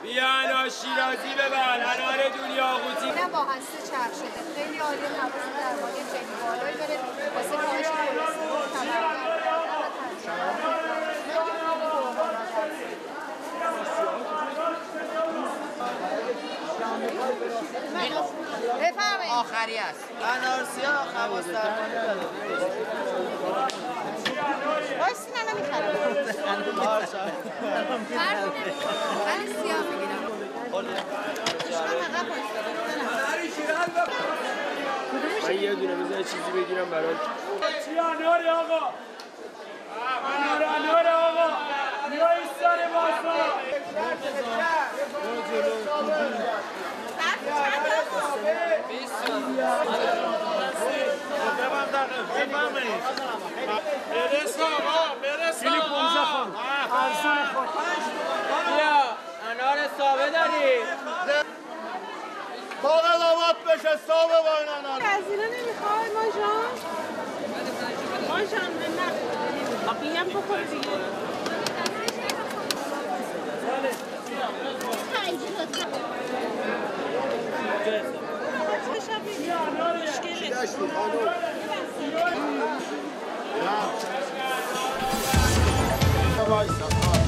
بیا انار شیرازی ببر، انار دونیاقوتی. اینم با هسته چرخ شده، خیلی عالیه. حواستون در مورد خیلی بالایی داره واسه کاهش کلسترول، تمرکز بفرمایید. آخری است. انار سیاه خواص درمانی داره. وایسین الان میخرم. من سیاه میگیرم. من یه دونه بزن چیزی بگیرم برات. چی اناری آقا؟ انار آقا. بیا ایستان بازا. بیا انار سابه داری؟ باقل آباد بشه سابه با این انار. از اینا نمیخوای ماجان؟ ماجان نه. بقیه هم بخور دیگه. مشکله.